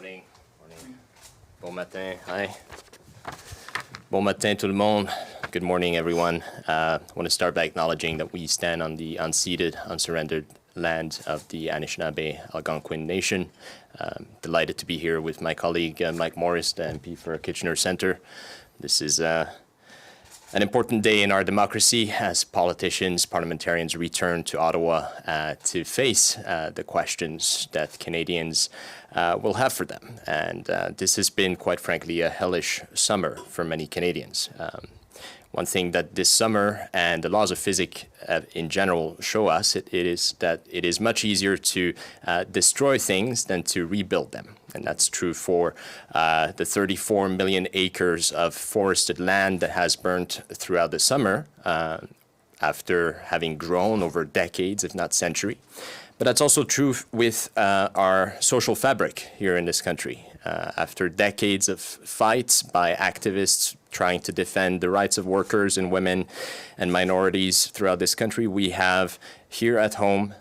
Morning. Bon matin. Hi. Bon matin, tout le monde. Good morning, everyone. I want to start by acknowledging that we stand on the unceded, unsurrendered land of the Anishinaabe Algonquin Nation. Delighted to be here with my colleague Mike Morrice, the MP for Kitchener Centre. This is an important day in our democracy as politicians, parliamentarians return to Ottawa to face the questions that Canadians will have for them. And this has been, quite frankly, a hellish summer for many Canadians. One thing that this summer and the laws of physics in general show us is that it is much easier to destroy things than to rebuild them. And that's true for the 34 million acres of forested land that has burnt throughout the summer after having grown over decades, if not centuries. But that's also true with our social fabric here in this country. After decades of fights by activists trying to defend the rights of workers and women and minorities throughout this country, we have here at home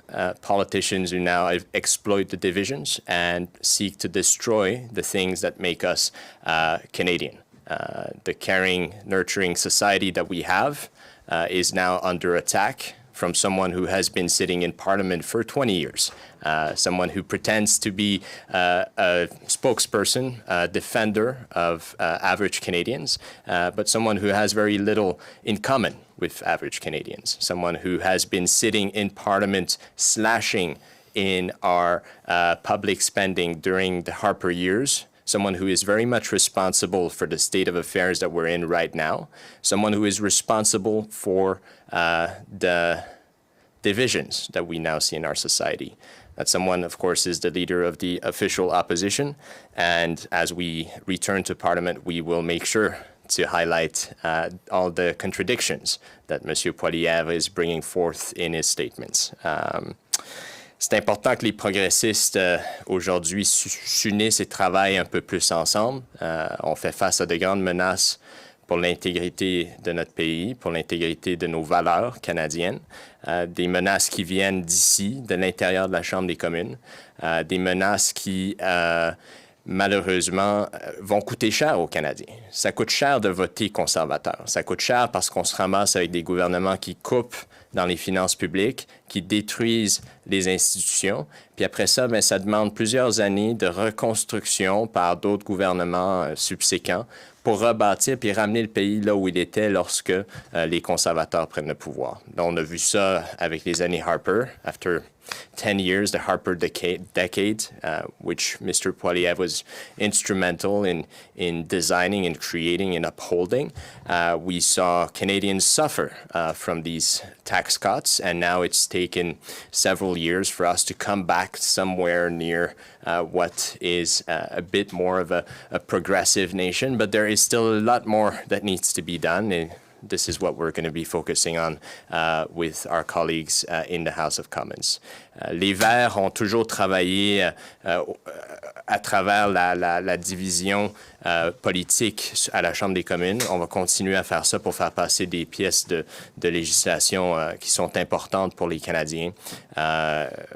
politicians who now exploit the divisions and seek to destroy the things that make us Canadian. The caring, nurturing society that we have is now under attack from someone who has been sitting in Parliament for 20 years, someone who pretends to be a spokesperson, a defender of average Canadians, but someone who has very little in common with average Canadians, someone who has been sitting in Parliament slashing in our public spending during the Harper years, someone who is very much responsible for the state of affairs that we're in right now, someone who is responsible for the divisions that we now see in our society. That someone, of course, is the leader of the official opposition. And as we return to Parliament, we will make sure to highlight all the contradictions that M. Poilievre is bringing forth in his statements. C'est important que les progressistes aujourd'hui s'unissent et travaillent un peu plus ensemble. On fait face à de grandes menaces pour l'intégrité de notre pays, pour l'intégrité de nos valeurs canadiennes, des menaces qui viennent d'ici, de l'intérieur de la Chambre des communes, des menaces qui malheureusement, vont coûter cher aux Canadiens. Ça coûte cher de voter conservateur. Ça coûte cher parce qu'on se ramasse avec des gouvernements qui coupent dans les finances publiques, qui détruisent les institutions. Puis après ça, bien, ça demande plusieurs années de reconstruction par d'autres gouvernements subséquents pour rebâtir puis ramener le pays là où il était lorsque les conservateurs prennent le pouvoir. Donc, on a vu ça avec les années Harper, after 10 years, the Harper decade, which Mr. Poilievre was instrumental in designing and creating and upholding. We saw Canadians suffer from these tax cuts, and now it's taken several years for us to come back somewhere near what is a bit more of a progressive nation, but there is still a lot more that needs to be done. And this is what we're going to be focusing on with our colleagues in the House of Commons. Les Verts ont toujours travaillé à travers la division politique à la Chambre des communes. On va continuer à faire ça pour faire passer des pièces de législation qui sont importantes pour les Canadiens.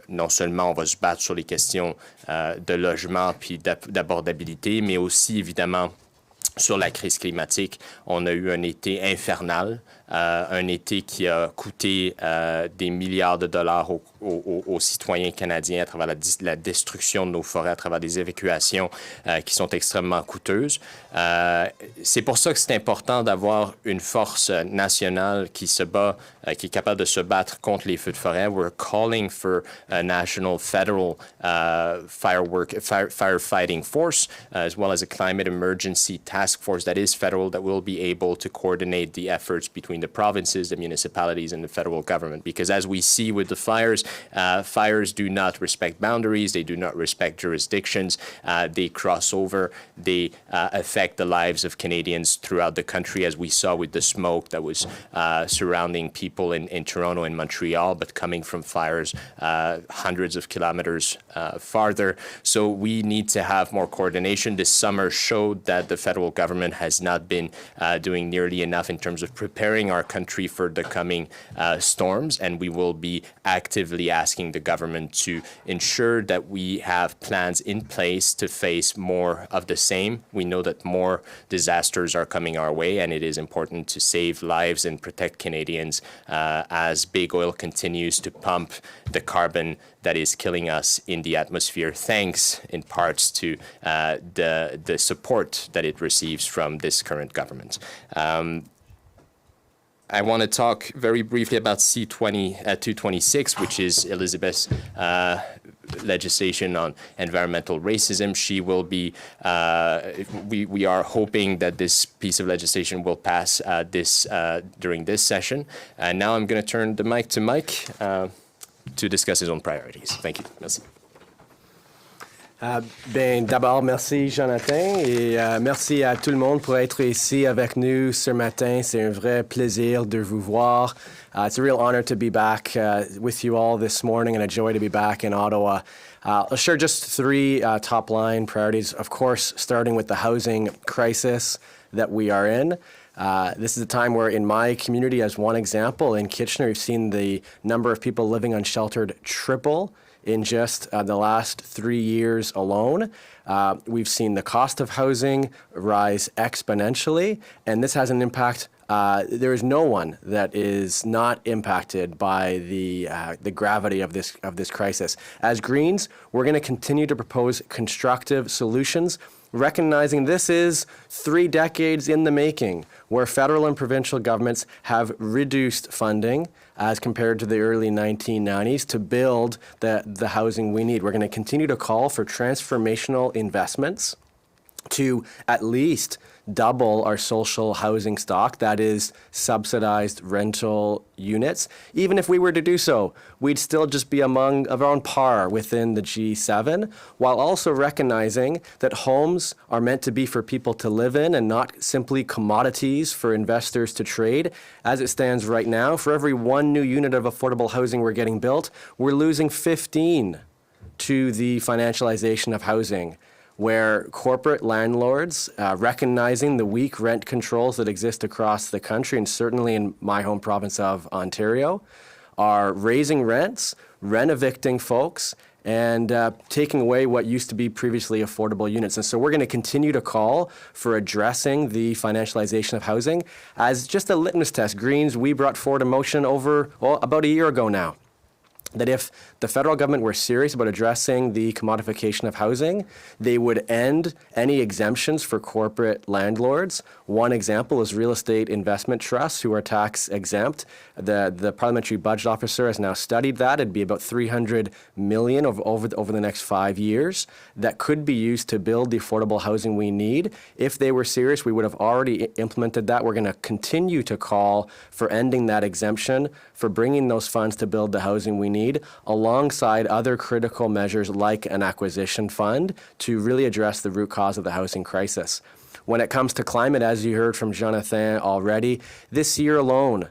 Non seulement on va se battre sur les questions de logement puis d'abordabilité, mais aussi évidemment sur la crise climatique. On a eu un été infernal, un été qui a coûté des milliards de dollars aux citoyens canadiens à travers la destruction de nos forêts, à travers des évacuations qui sont extrêmement coûteuses. C'est pour ça que c'est important d'avoir une force nationale qui se bat, qui est capable de se battre contre les feux de forêt. We're calling for a national federal firefighting force, as well as a climate emergency task force that is federal, that will be able to coordinate the efforts between the provinces, the municipalities, and the federal government. Because as we see with the fires, fires do not respect boundaries, they do not respect jurisdictions, they cross over, they affect the lives of Canadians throughout the country, as we saw with the smoke that was surrounding people in Toronto and Montreal, but coming from fires hundreds of kilometers farther. So we need to have more coordination. This summer showed that the federal federal government has not been doing nearly enough in terms of preparing our country for the coming storms, and we will be actively asking the government to ensure that we have plans in place to face more of the same. We know that more disasters are coming our way, and it is important to save lives and protect Canadians as big oil continues to pump the carbon that is killing us in the atmosphere, thanks in parts to the support that it receives from this current government. I want to talk very briefly about C226, which is Elizabeth's legislation on environmental racism. She will be, we are hoping that this piece of legislation will pass during this session. And now I'm going to turn the mic to Mike to discuss his own priorities. Thank you. Merci. D'abord, merci Jonathan et merci à tout le monde pour être ici avec nous ce matin. C'est un vrai plaisir de vous voir. It's a real honor to be back with you all this morning and a joy to be back in Ottawa. I'll share just three top-line priorities, of course, starting with the housing crisis that we are in. This is a time where in my community, as one example, in Kitchener, we've seen the number of people living unsheltered triple in just the last 3 years alone. We've seen the cost of housing rise exponentially, and this has an impact. There is no one that is not impacted by the gravity of this crisis. As Greens, we're going to continue to propose constructive solutions, recognizing this is 3 decades in the making, where federal and provincial governments have reduced funding as compared to the early 1990s to build the housing we need. We're going to continue to call for transformational investments to at least double our social housing stock, that is subsidized rental units. Even if we were to do so, we'd still just be around par within the G7, while also recognizing that homes are meant to be for people to live in and not simply commodities for investors to trade. As it stands right now, for every 1 new unit of affordable housing we're getting built, we're losing 15 to the financialization of housing, where corporate landlords, recognizing the weak rent controls that exist across the country, and certainly in my home province of Ontario, are raising rents, rent-evicting folks, and taking away what used to be previously affordable units. And so we're going to continue to call for addressing the financialization of housing. As just a litmus test, Greens, we brought forward a motion about a year ago now, that if the federal government were serious about addressing the commodification of housing, they would end any exemptions for corporate landlords. One example is real estate investment trusts who are tax exempt. The parliamentary budget officer has now studied that. It'd be about $300 million over the next 5 years that could be used to build the affordable housing we need. If they were serious, we would have already implemented that. We're going to continue to call for ending that exemption, for bringing those funds to build the housing we need, alongside other critical measures like an acquisition fund to really address the root cause of the housing crisis. When it comes to climate, as you heard from Jonathan already, this year alone,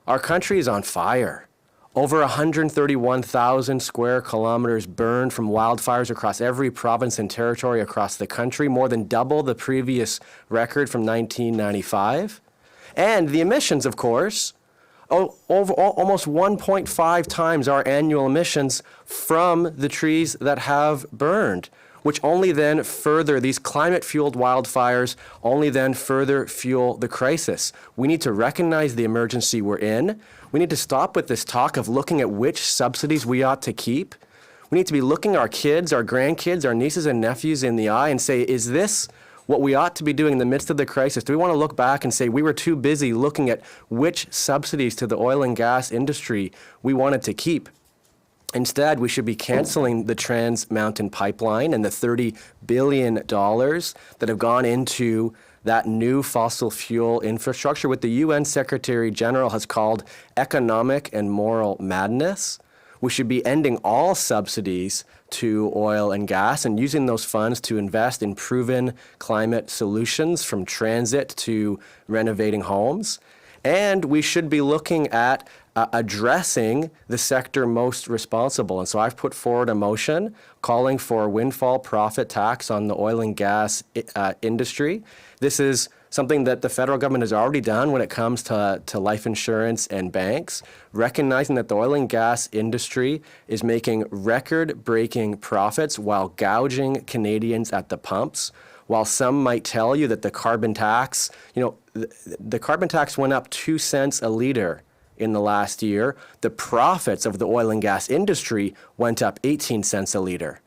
our country is on fire. Over 131,000 square kilometers burned from wildfires across every province and territory across the country, more than double the previous record from 1995. And the emissions, of course, over almost 1.5 times our annual emissions from the trees that have burned, which only then further, these climate-fueled wildfires only then further fuel the crisis. We need to recognize the emergency we're in. We need to stop with this talk of looking at which subsidies we ought to keep. We need to be looking our kids, our grandkids, our nieces and nephews in the eye and say, is this what we ought to be doing in the midst of the crisis? Do we want to look back and say we were too busy looking at which subsidies to the oil and gas industry we wanted to keep? Instead, we should be canceling the Trans Mountain Pipeline and the $30 billion that have gone into that new fossil fuel infrastructure, what the UN Secretary General has called economic and moral madness. We should be ending all subsidies to oil and gas and using those funds to invest in proven climate solutions, from transit to renovating homes. And we should be looking at addressing the sector most responsible. And so I've put forward a motion calling for a windfall profit tax on the oil and gas industry. This is something that the federal government has already done when it comes to life insurance and banks, recognizing that the oil and gas industry is making record-breaking profits while gouging Canadians at the pumps. While some might tell you that the carbon tax, the carbon tax went up 2 cents a liter in the last year, the profits of the oil and gas industry went up 18 cents a liter.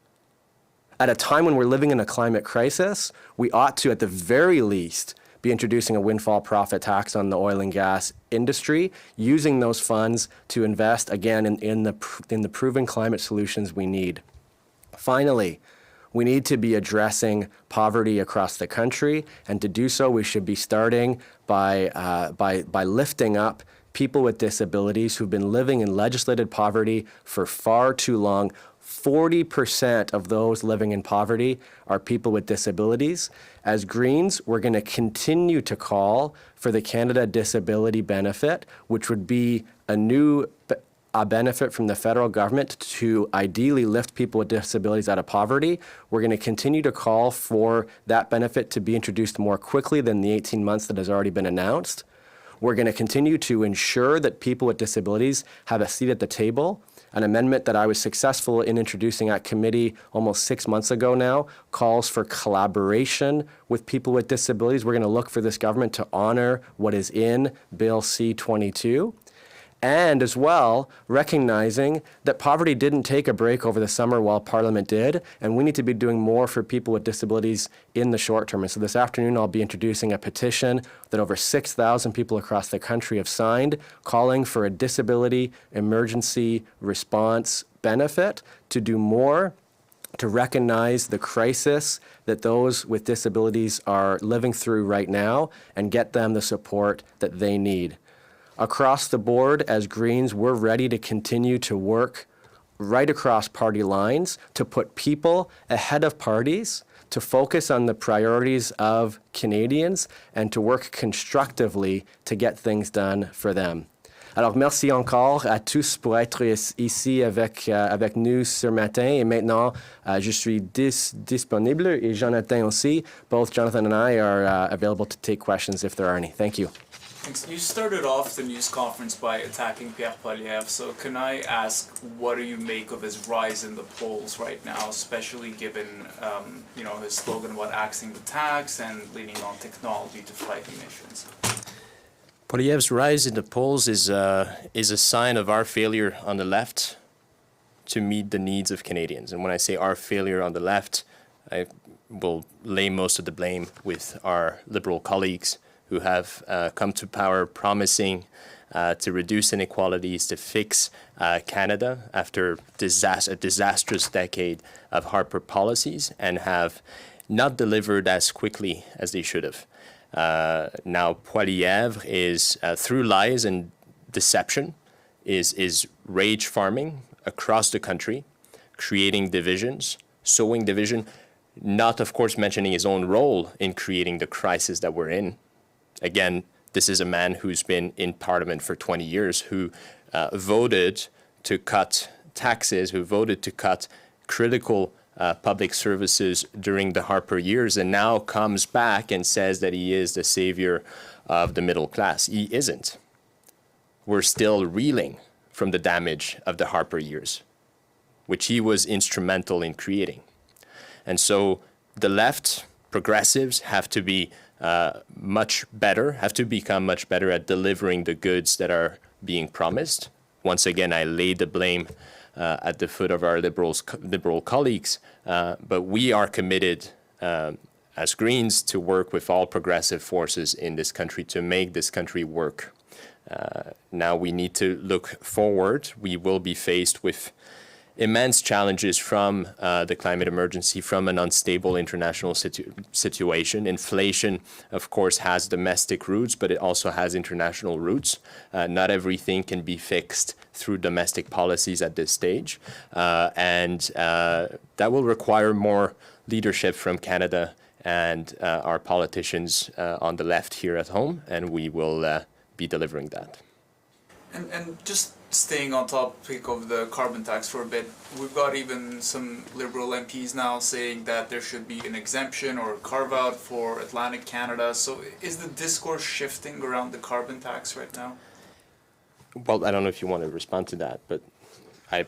At a time when we're living in a climate crisis, we ought to, at the very least, be introducing a windfall profit tax on the oil and gas industry, using those funds to invest, again, in the proven climate solutions we need. Finally, we need to be addressing poverty across the country, and to do so, we should be starting by lifting up people with disabilities who've been living in legislated poverty for far too long. 40% of those living in poverty are people with disabilities. As Greens, we're going to continue to call for the Canada Disability Benefit, which would be a benefit from the federal government to ideally lift people with disabilities out of poverty. We're going to continue to call for that benefit to be introduced more quickly than the 18 months that has already been announced. We're going to continue to ensure that people with disabilities have a seat at the table. An amendment that I was successful in introducing at committee almost 6 months ago now calls for collaboration with people with disabilities. We're going to look for this government to honor what is in Bill C-22. And as well, recognizing that poverty didn't take a break over the summer while Parliament did, and we need to be doing more for people with disabilities in the short term. And so this afternoon, I'll be introducing a petition that over 6,000 people across the country have signed, calling for a disability emergency response benefit to do more to recognize the crisis that those with disabilities are living through right now and get them the support that they need. Across the board, as Greens, we're ready to continue to work right across party lines to put people ahead of parties, to focus on the priorities of Canadians, and to work constructively to get things done for them. Alors, merci encore à tous pour être ici avec nous ce matin. Et maintenant, je suis disponible, et Jonathan aussi. Both Jonathan and I are available to take questions if there are any. Thank you. Thanks. You started off the news conference by attacking Pierre Poilievre, so can I ask, what do you make of his rise in the polls right now, especially given his slogan about axing the tax and leaning on technology to fight emissions? Poilievre's rise in the polls is a sign of our failure on the left to meet the needs of Canadians. And when I say our failure on the left, I will lay most of the blame with our Liberal colleagues who have come to power promising to reduce inequalities, to fix Canada after a disastrous decade of Harper policies, and have not delivered as quickly as they should have. Now, Poilievre is, through lies and deception, is rage farming across the country, creating divisions, sowing division, not, of course, mentioning his own role in creating the crisis that we're in. Again, this is a man who's been in Parliament for 20 years, who voted to cut taxes, who voted to cut critical public services during the Harper years, and now comes back and says that he is the savior of the middle class. He isn't. We're still reeling from the damage of the Harper years, which he was instrumental in creating. And so the left, progressives, have to be have to become much better at delivering the goods that are being promised. Once again, I lay the blame at the foot of our Liberal colleagues, but we are committed as Greens to work with all progressive forces in this country to make this country work. Now we need to look forward. We will be faced with immense challenges from the climate emergency, from an unstable international situation. Inflation, of course, has domestic roots, but it also has international roots. Not everything can be fixed through domestic policies at this stage. And that will require more leadership from Canada and our politicians on the left here at home, and we will be delivering that. And just staying on topic of the carbon tax for a bit, we've got even some Liberal MPs now saying that there should be an exemption or a carve-out for Atlantic Canada. So is the discourse shifting around the carbon tax right now? Well, I don't know if you want to respond to that, but go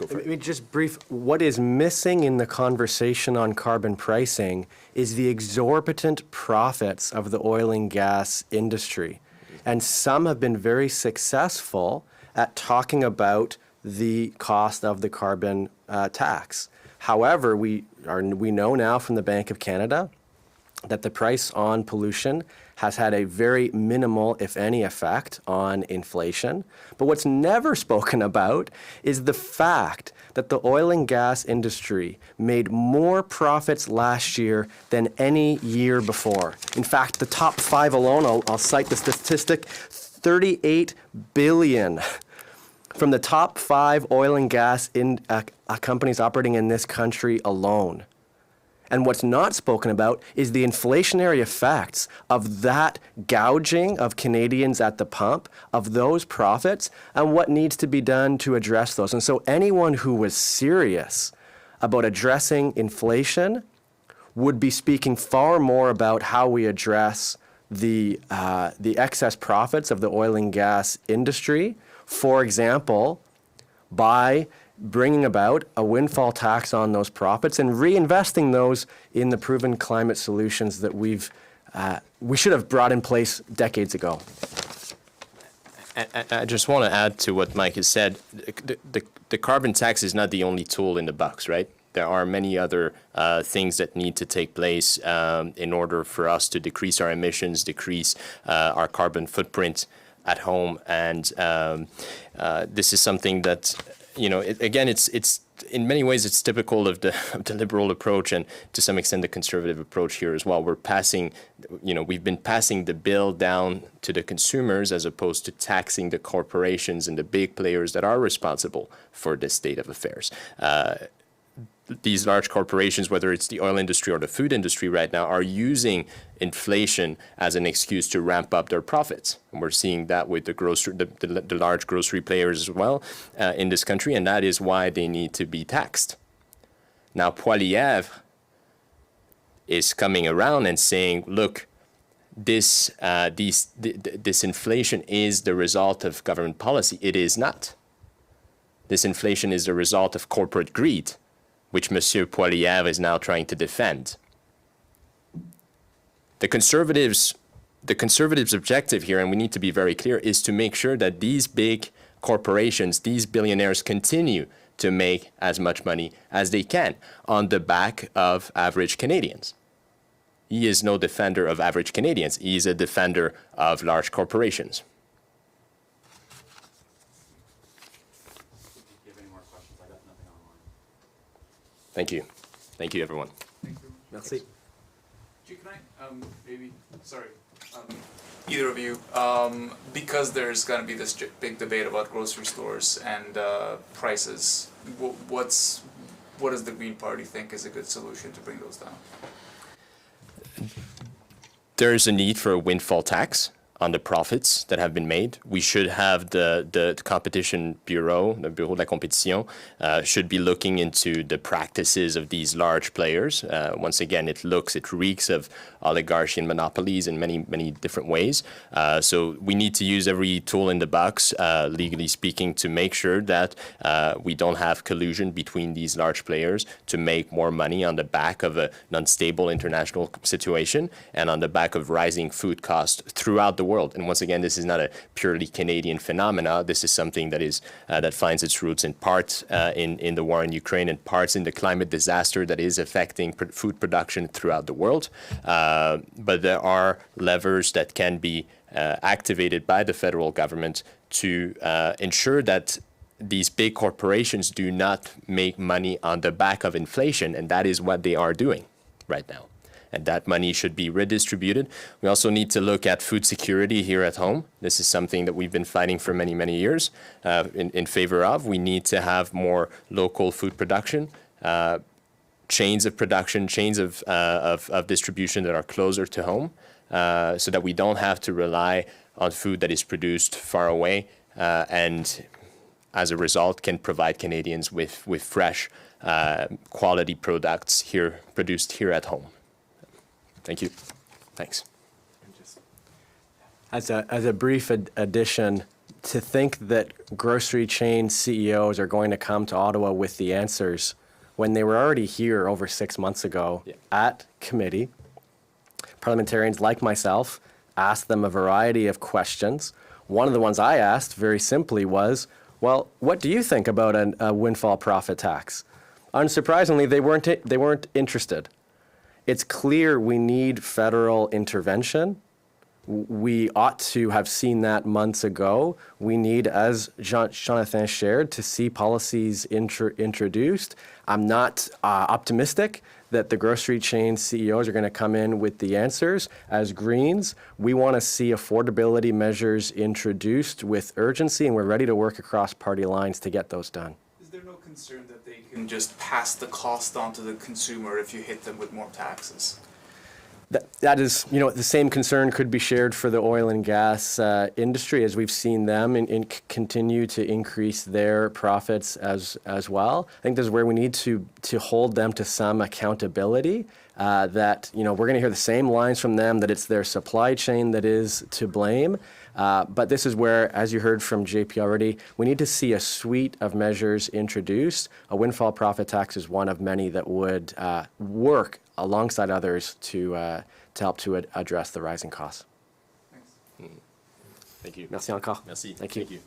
for it. I mean, just brief, what is missing in the conversation on carbon pricing is the exorbitant profits of the oil and gas industry. And some have been very successful at talking about the cost of the carbon tax. However, we know now from the Bank of Canada that the price on pollution has had a very minimal, if any, effect on inflation. But what's never spoken about is the fact that the oil and gas industry made more profits last year than any year before. In fact, the top 5 alone, I'll cite the statistic, 38 billion from the top 5 oil and gas companies operating in this country alone. And what's not spoken about is the inflationary effects of that gouging of Canadians at the pump, of those profits, and what needs to be done to address those. And so anyone who was serious about addressing inflation would be speaking far more about how we address the excess profits of the oil and gas industry, for example, by bringing about a windfall tax on those profits and reinvesting those in the proven climate solutions that we should have brought in place decades ago. I just want to add to what Mike has said. The carbon tax is not the only tool in the box, right? There are many other things that need to take place in order for us to decrease our emissions, decrease our carbon footprint at home. And this is something that, it's in many ways it's typical of the liberal approach and to some extent the conservative approach here as well. We've been passing the bill down to the consumers as opposed to taxing the corporations and the big players that are responsible for this state of affairs. These large corporations, whether it's the oil industry or the food industry right now, are using inflation as an excuse to ramp up their profits. And we're seeing that with the large grocery players as well in this country, and that is why they need to be taxed. Now, Poilievre is coming around and saying, look, this inflation is the result of government policy. It is not. This inflation is the result of corporate greed, which Monsieur Poilievre is now trying to defend. The conservatives' objective here, and we need to be very clear, is to make sure that these big corporations, these billionaires, continue to make as much money as they can on the back of average Canadians. He is no defender of average Canadians. He is a defender of large corporations. Thank you. Thank you, everyone. Thank you. Merci. Can I, either of you, because there's going to be this big debate about grocery stores and prices, what does the Green Party think is a good solution to bring those down? There is a need for a windfall tax on the profits that have been made. We should have the Competition Bureau, the Bureau de la Compétition, should be looking into the practices of these large players. Once again, it reeks of oligarchy and monopolies in many, many different ways. So we need to use every tool in the box, legally speaking, to make sure that we don't have collusion between these large players to make more money on the back of an unstable international situation and on the back of rising food costs throughout the world. And once again, this is not a purely Canadian phenomena. This is something that is that finds its roots in part in the war in Ukraine and parts in the climate disaster that is affecting food production throughout the world. But there are levers that can be activated by the federal government to ensure that these big corporations do not make money on the back of inflation, and that is what they are doing right now. And that money should be redistributed. We also need to look at food security here at home. This is something that we've been fighting for many, many years in favor of. We need to have more local food production, chains of production, chains of distribution that are closer to home, so that we don't have to rely on food that is produced far away, and as a result can provide Canadians with fresh, quality products here, produced here at home. Thank you. Thanks. As a brief addition, to think that grocery chain CEOs are going to come to Ottawa with the answers when they were already here over 6 months ago at committee, parliamentarians like myself asked them a variety of questions. One of the ones I asked very simply was, well, what do you think about a windfall profit tax? Unsurprisingly, they weren't interested. It's clear we need federal intervention. We ought to have seen that months ago. We need, as Jonathan shared, to see policies introduced. I'm not optimistic that the grocery chain CEOs are going to come in with the answers. As Greens, we want to see affordability measures introduced with urgency, and we're ready to work across party lines to get those done. Is there no concern that they can just pass the cost on to the consumer if you hit them with more taxes? That is, the same concern could be shared for the oil and gas industry, as we've seen them continue to increase their profits as well. I think this is where we need to hold them to some accountability. That we're going to hear the same lines from them that it's their supply chain that is to blame. But this is where, as you heard from JP already, we need to see a suite of measures introduced. A windfall profit tax is one of many that would work alongside others to help to address the rising costs. Thanks. Thank you. Merci encore. Merci. Thank you. Thank you.